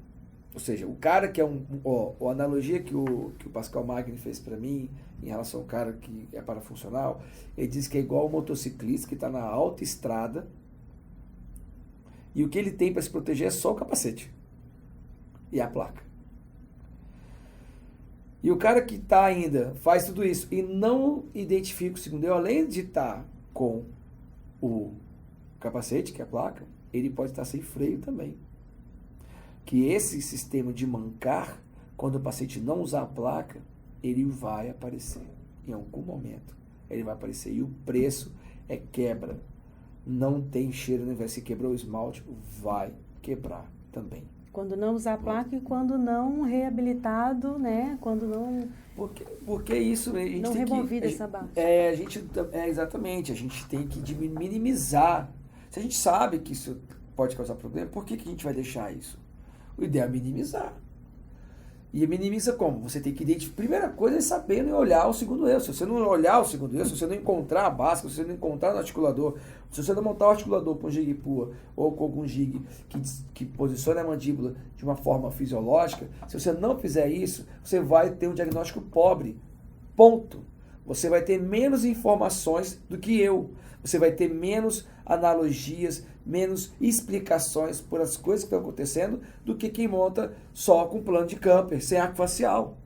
Ou seja, o cara que é a analogia que o Pascal Magni fez para mim em relação ao cara que é parafuncional, ele diz que é igual o motociclista que está na autoestrada e o que ele tem para se proteger é só o capacete e a placa. E o cara que faz tudo isso e não identifica o segundo eu, além de estar com o capacete, que é a placa, ele pode estar sem freio também. Que esse sistema de mancar, quando o paciente não usar a placa, ele vai aparecer. Em algum momento, ele vai aparecer. E o preço é quebra. Não tem cheiro, né? Se quebrou o esmalte, vai quebrar também. Quando não usar a placa e quando não reabilitado, né? Quando não... Porque isso... A gente não tem removida essa base. Exatamente. A gente tem que minimizar. Se a gente sabe que isso pode causar problema, por que a gente vai deixar isso? O ideal é minimizar. E minimiza como? Você tem que identificar. Primeira coisa é saber e olhar o segundo eu. Se você não olhar o segundo eu, se você não encontrar a báscula, se você não encontrar no articulador, se você não montar o articulador com jig pua ou com algum jig que posicione a mandíbula de uma forma fisiológica, se você não fizer isso, você vai ter um diagnóstico pobre. Ponto. você vai ter menos informações do que eu. Você vai ter menos analogias, menos explicações por as coisas que estão acontecendo do que quem monta só com plano de camper, sem arco facial.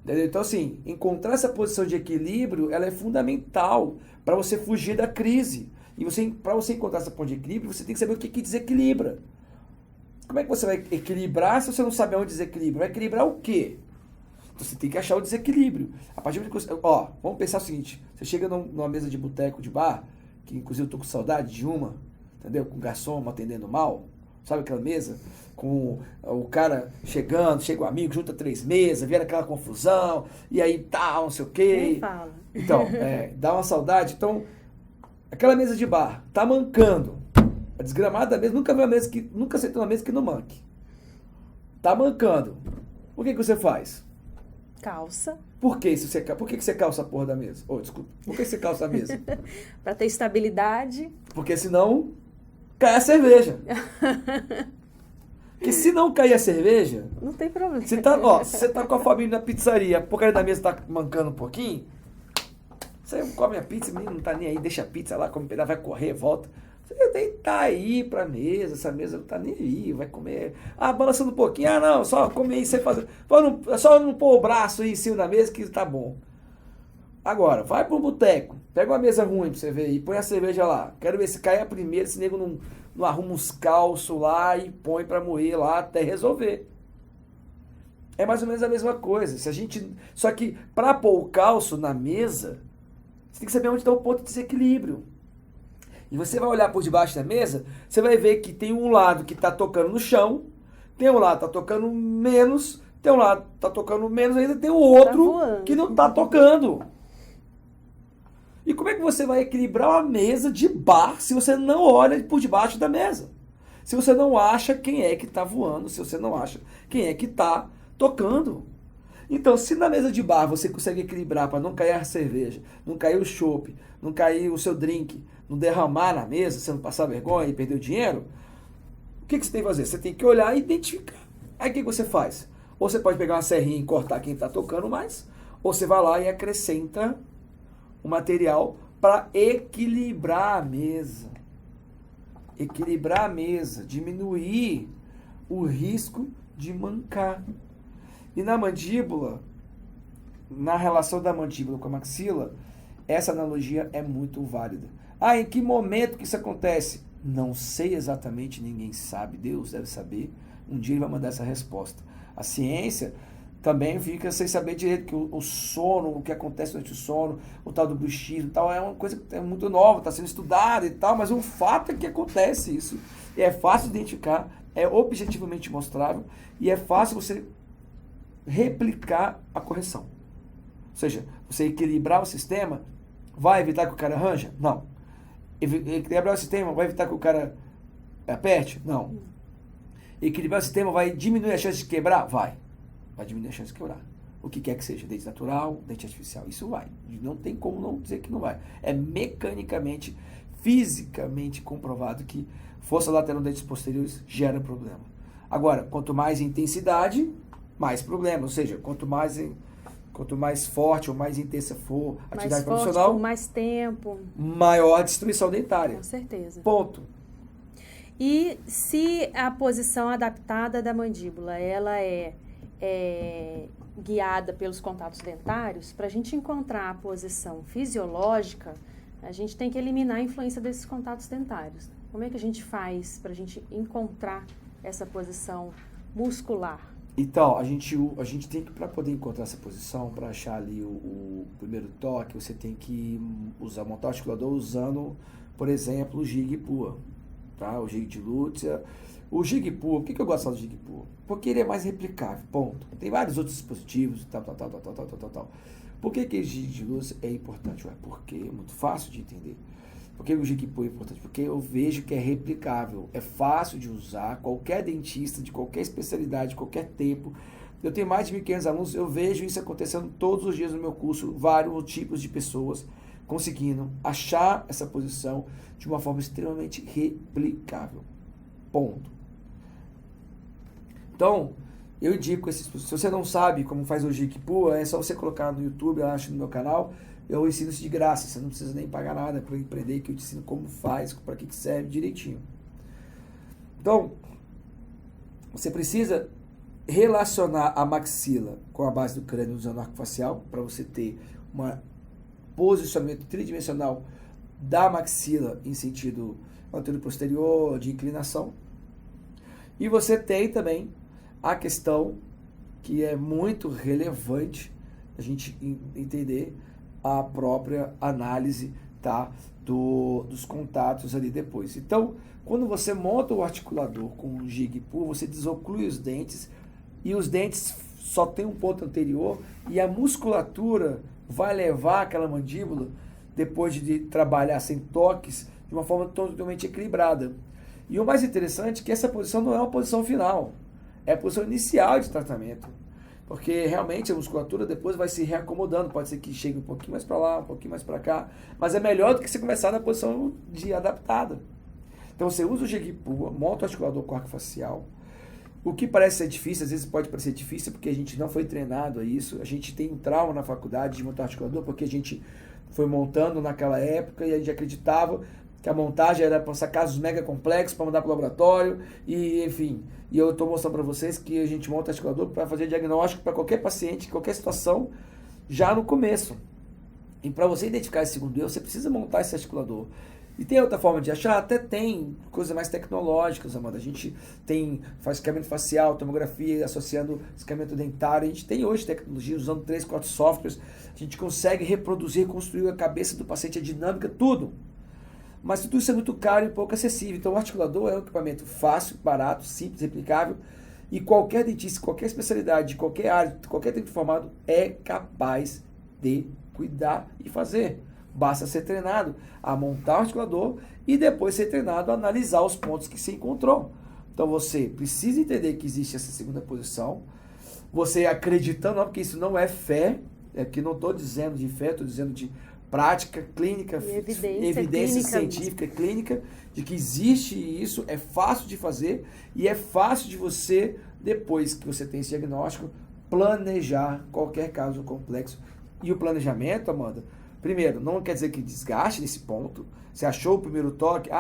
Entendeu? Então, assim, encontrar essa posição de equilíbrio, ela é fundamental para você fugir da crise. E para você encontrar essa ponto de equilíbrio, você tem que saber o que desequilibra. Como é que você vai equilibrar se você não sabe onde desequilibra? Vai equilibrar o quê? Você tem que achar o desequilíbrio. A partir de você, vamos pensar o seguinte, você chega numa mesa de boteco, de bar, que inclusive eu tô com saudade de uma, entendeu? Com o garçom atendendo mal, sabe aquela mesa? Com o cara chegando, chega o amigo, junta 3 mesas, vira aquela confusão, e aí tal, não sei o quê. Nem fala. Então, dá uma saudade. Então, aquela mesa de bar, tá mancando. A desgramada mesa, nunca sentou uma mesa que não manque. Tá mancando. O que você faz? Calça. Por que você calça a porra da mesa? Desculpa. Por que você calça a mesa? Para ter estabilidade. Porque senão cai a cerveja. Porque se não cair a cerveja... Não tem problema. Se você tá com a família na pizzaria, a porcaria da mesa tá mancando um pouquinho, você come a pizza, o menino não tá nem aí, deixa a pizza lá, come um pedaço, vai correr, volta. Você tem que tá aí pra mesa, essa mesa não tá nem aí, vai comer. Balançando um pouquinho, não, só come aí, sem fazer. Só não pôr o braço aí em cima da mesa que tá bom. Agora, vai pro boteco, pega uma mesa ruim pra você ver e põe a cerveja lá. Quero ver se cai a primeira, esse nego não arruma uns calços lá e põe pra moer lá até resolver. É mais ou menos a mesma coisa. Só que pra pôr o calço na mesa, você tem que saber onde está o ponto de desequilíbrio. E você vai olhar por debaixo da mesa, você vai ver que tem um lado que está tocando no chão, tem um lado que está tocando menos, tem um lado que está tocando menos, ainda tem o outro que não está tocando. E como é que você vai equilibrar uma mesa de bar se você não olha por debaixo da mesa? Se você não acha quem é que está voando, se você não acha quem é que está tocando. Então, se na mesa de bar você consegue equilibrar para não cair a cerveja, não cair o chopp, não cair o seu drink, não derramar na mesa, você não passar vergonha e perder o dinheiro, o que você tem que fazer? Você tem que olhar e identificar. Aí o que você faz? Ou você pode pegar uma serrinha e cortar quem está tocando mais, ou você vai lá e acrescenta o material para equilibrar a mesa. Equilibrar a mesa, diminuir o risco de mancar. E na mandíbula, na relação da mandíbula com a maxila, essa analogia é muito válida. Em que momento que isso acontece? Não sei exatamente, ninguém sabe, Deus deve saber. Um dia ele vai mandar essa resposta. A ciência também fica sem saber direito que o sono, o que acontece durante o sono, o tal do bruxismo e tal, é uma coisa que é muito nova, está sendo estudada e tal, mas o fato é que acontece isso. E é fácil de identificar, é objetivamente mostrável e é fácil você replicar a correção. Ou seja, você equilibrar o sistema vai evitar que o cara arranja? Não. Equilibrar o sistema vai evitar que o cara aperte? Não. Equilibrar o sistema vai diminuir a chance de quebrar? Vai diminuir a chance de quebrar. O que quer que seja, dente natural, dente artificial, isso vai. Não tem como não dizer que não vai. É mecanicamente, fisicamente comprovado que força lateral dos dentes posteriores gera problema. Agora, quanto mais intensidade, mais problema. Ou seja, quanto mais forte ou mais intensa for a atividade profissional, por mais tempo, maior a destruição dentária. Com certeza. Ponto. E se a posição adaptada da mandíbula, ela é guiada pelos contatos dentários, para a gente encontrar a posição fisiológica, a gente tem que eliminar a influência desses contatos dentários. Como é que a gente faz para a gente encontrar essa posição muscular? Então, a gente tem que, para poder encontrar essa posição, para achar ali o primeiro toque, você tem que montar o articulador usando, por exemplo, o jig e pua, tá? O jig de Lúcia. O jig e pua, por que eu gosto do jig e pua? Porque ele é mais replicável, ponto. Tem vários outros dispositivos, tal. Por que o jig de Lúcia é importante? Porque é muito fácil de entender. Por que o jig e pua é importante? Porque eu vejo que é replicável, é fácil de usar, qualquer dentista, de qualquer especialidade, de qualquer tempo. Eu tenho mais de 1.500 alunos, eu vejo isso acontecendo todos os dias no meu curso, vários tipos de pessoas conseguindo achar essa posição de uma forma extremamente replicável. Ponto. Então, eu indico esses. Se você não sabe como faz o jig pull, é só você colocar no YouTube, eu acho, no meu canal. Eu ensino isso de graça, você não precisa nem pagar nada para empreender, que eu te ensino como faz, para que serve direitinho. Então, você precisa relacionar a maxila com a base do crânio usando arco facial, para você ter um posicionamento tridimensional da maxila em sentido anterior posterior, de inclinação. E você tem também a questão que é muito relevante a gente entender a própria análise, tá, dos contatos ali depois. Então, quando você monta o articulador com um jig pull, você desoclui os dentes e os dentes só tem um ponto anterior e a musculatura vai levar aquela mandíbula, depois de trabalhar sem toques, de uma forma totalmente equilibrada. E o mais interessante é que essa posição não é uma posição final, é a posição inicial de tratamento. Porque realmente a musculatura depois vai se reacomodando, pode ser que chegue um pouquinho mais para lá, um pouquinho mais para cá, mas é melhor do que você começar na posição de adaptada. Então você usa o jig pull, monta o articulador com arco facial. O que parece ser difícil, às vezes pode parecer difícil porque a gente não foi treinado a isso. A gente tem um trauma na faculdade de montar articulador porque a gente foi montando naquela época e a gente acreditava que a montagem era passar casos mega complexos para mandar para o laboratório e enfim. E eu estou mostrando para vocês que a gente monta articulador para fazer diagnóstico para qualquer paciente, qualquer situação, já no começo. E para você identificar esse segundo erro, você precisa montar esse articulador. E tem outra forma de achar? Até tem coisas mais tecnológicas, Amanda. A gente faz escaneamento facial, tomografia, associando escaneamento dentário. A gente tem hoje tecnologia, usando 3, 4 softwares. A gente consegue reproduzir, construir a cabeça do paciente, a dinâmica, tudo. Mas tudo isso é muito caro e pouco acessível. Então o articulador é um equipamento fácil, barato, simples, replicável. E qualquer dentista, qualquer especialidade, de qualquer área, qualquer técnico formado é capaz de cuidar e fazer. Basta ser treinado a montar o articulador e depois ser treinado a analisar os pontos que se encontrou. Então você precisa entender que existe essa segunda posição. Você acreditando, não, porque isso não é fé, é que não estou dizendo de fé, estou dizendo de prática clínica, evidência científica clínica, de que existe isso, é fácil de fazer e é fácil de você, depois que você tem esse diagnóstico, planejar qualquer caso complexo. E o planejamento, Amanda, primeiro, não quer dizer que desgaste nesse ponto. Você achou o primeiro toque,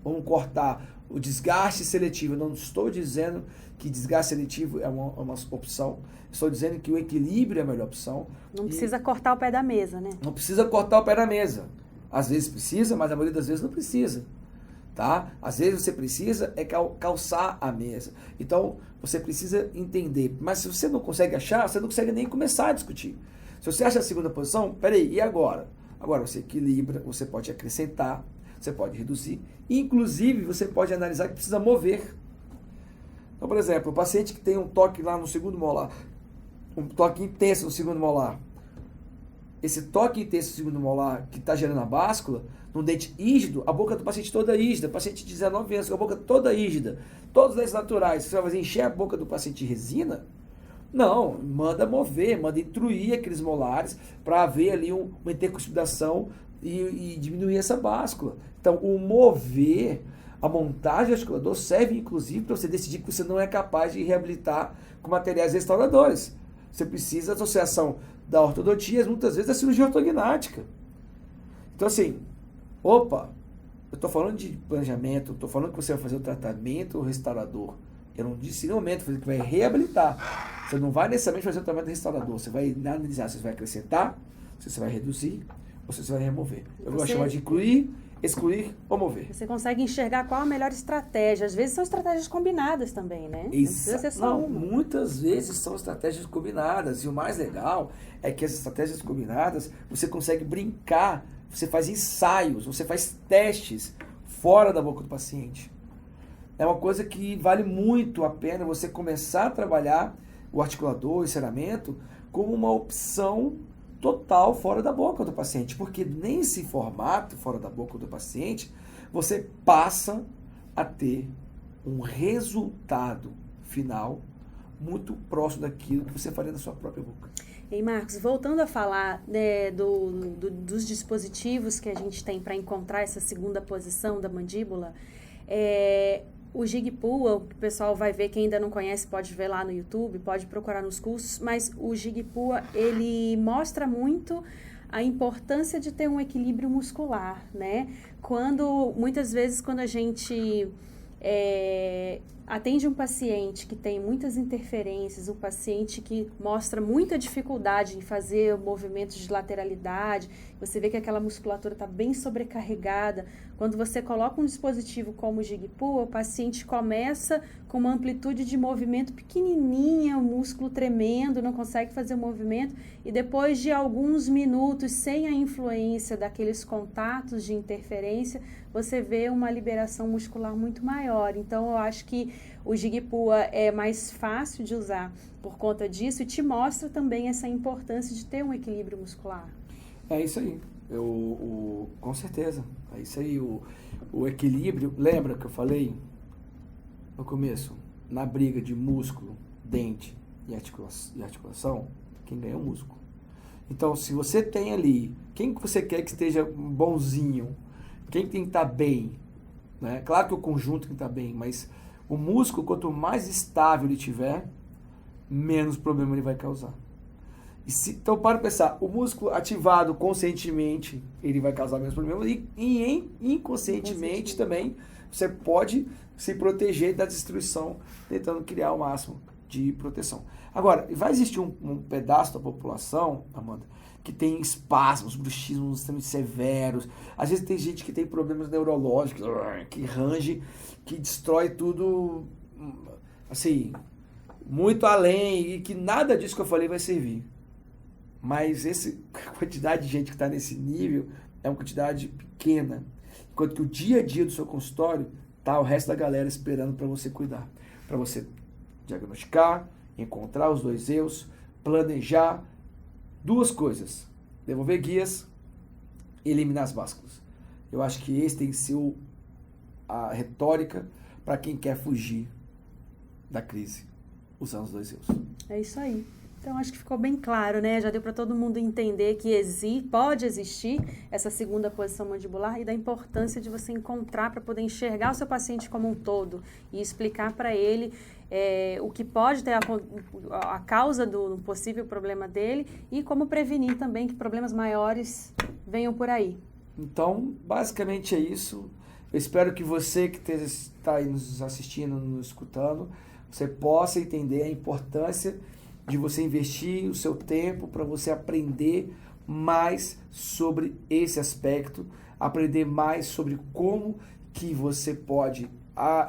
vamos cortar o desgaste seletivo. Eu não estou dizendo que desgaste seletivo é uma opção. Estou dizendo que o equilíbrio é a melhor opção. Não precisa cortar o pé da mesa, né? Não precisa cortar o pé da mesa. Às vezes precisa, mas a maioria das vezes não precisa. Tá? Às vezes você precisa calçar a mesa. Então, você precisa entender. Mas se você não consegue achar, você não consegue nem começar a discutir. Se você acha a segunda posição, peraí, e agora? Agora você equilibra, você pode acrescentar, você pode reduzir. Inclusive, você pode analisar que precisa mover. Então, por exemplo, o paciente que tem um toque lá no segundo molar, um toque intenso no segundo molar, esse toque intenso no segundo molar que está gerando a báscula, no dente rígido, a boca do paciente toda rígida, paciente de 19 anos com a boca toda rígida, todos os dentes naturais, você vai fazer encher a boca do paciente de resina? Não, manda mover, manda intruir aqueles molares para haver ali uma intercuspidação e diminuir essa báscula. Então, o mover, a montagem do articulador serve inclusive para você decidir que você não é capaz de reabilitar com materiais restauradores. Você precisa da associação da ortodontia, muitas vezes da cirurgia ortognática. Então, assim, eu estou falando de planejamento, estou falando que você vai fazer o tratamento restaurador. Eu não disse em nenhum momento que vai reabilitar. Você não vai necessariamente fazer o tratamento restaurador. Você vai analisar se você vai acrescentar, se você vai reduzir ou se você vai remover. Eu vou chamar de incluir, excluir ou mover. Você consegue enxergar qual a melhor estratégia. Às vezes são estratégias combinadas também, né? Não precisa ser só uma. Muitas vezes são estratégias combinadas. E o mais legal é que as estratégias combinadas, você consegue brincar, você faz ensaios, você faz testes fora da boca do paciente. É uma coisa que vale muito a pena você começar a trabalhar o articulador, o encerramento, como uma opção total fora da boca do paciente. Porque nesse formato, fora da boca do paciente, você passa a ter um resultado final muito próximo daquilo que você faria na sua própria boca. E Marcos, voltando a falar, né, dos dispositivos que a gente tem para encontrar essa segunda posição da mandíbula, O Jigpua, o pessoal vai ver, quem ainda não conhece pode ver lá no YouTube, pode procurar nos cursos, mas o Jigpua, ele mostra muito a importância de ter um equilíbrio muscular, né? Muitas vezes, quando a gente atende um paciente que tem muitas interferências, um paciente que mostra muita dificuldade em fazer movimentos de lateralidade, você vê que aquela musculatura está bem sobrecarregada. Quando você coloca um dispositivo como o Jigpua, o paciente começa com uma amplitude de movimento pequenininha, o músculo tremendo, não consegue fazer o movimento, e depois de alguns minutos, sem a influência daqueles contatos de interferência, você vê uma liberação muscular muito maior. Então, eu acho que o Jigpua é mais fácil de usar por conta disso e te mostra também essa importância de ter um equilíbrio muscular. É isso aí, com certeza, é isso aí, o equilíbrio, lembra que eu falei no começo, na briga de músculo, dente e articulação, quem ganha é o músculo. Então, se você tem ali, quem que você quer que esteja bonzinho, quem tem que estar bem, né? Claro que o conjunto tem que estar bem, mas o músculo, quanto mais estável ele tiver, menos problema ele vai causar. Então, para pensar, o músculo ativado conscientemente, ele vai causar menos problemas, e inconscientemente também, você pode se proteger da destruição, tentando criar o máximo de proteção. Agora, vai existir um pedaço da população, Amanda, que tem espasmos, bruxismos extremamente severos. Às vezes tem gente que tem problemas neurológicos, que range, que destrói tudo, assim, muito além, e que nada disso que eu falei vai servir. Mas a quantidade de gente que está nesse nível é uma quantidade pequena. Enquanto que o dia a dia do seu consultório tá o resto da galera esperando para você cuidar. Para você diagnosticar, encontrar os 2 erros, planejar 2 coisas. Devolver guias e eliminar as básculas. Eu acho que esse tem que ser a retórica para quem quer fugir da crise, usando os 2 erros. É isso aí. Então, acho que ficou bem claro, né? Já deu para todo mundo entender que pode existir essa segunda posição mandibular e da importância de você encontrar para poder enxergar o seu paciente como um todo e explicar para ele o que pode ter a causa do possível problema dele e como prevenir também que problemas maiores venham por aí. Então, basicamente é isso. Eu espero que você que está aí nos assistindo, nos escutando, você possa entender a importância de você investir o seu tempo para você aprender mais sobre esse aspecto, aprender mais sobre como que você pode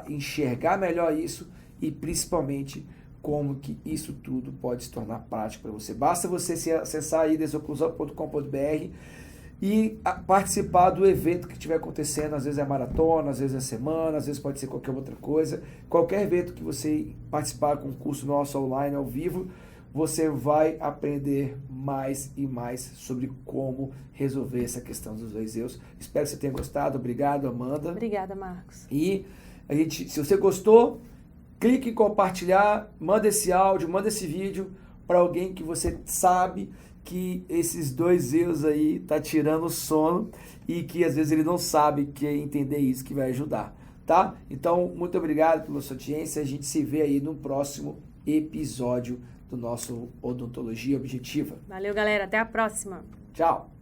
enxergar melhor isso e principalmente como que isso tudo pode se tornar prático para você. Basta você acessar aí desoclusão.com.br e participar do evento que estiver acontecendo. Às vezes é maratona, às vezes é semana, às vezes pode ser qualquer outra coisa. Qualquer evento que você participar com um curso nosso online, ao vivo, você vai aprender mais e mais sobre como resolver essa questão dos 2 erros. Espero que você tenha gostado. Obrigado, Amanda. Obrigada, Marcos. E se você gostou, clique em compartilhar, manda esse áudio, manda esse vídeo para alguém que você sabe que esses 2 erros aí tá tirando o sono e que às vezes ele não sabe que é entender isso que vai ajudar, tá? Então, muito obrigado pela sua audiência. A gente se vê aí no próximo episódio do nosso Odontologia Objetiva. Valeu, galera. Até a próxima. Tchau.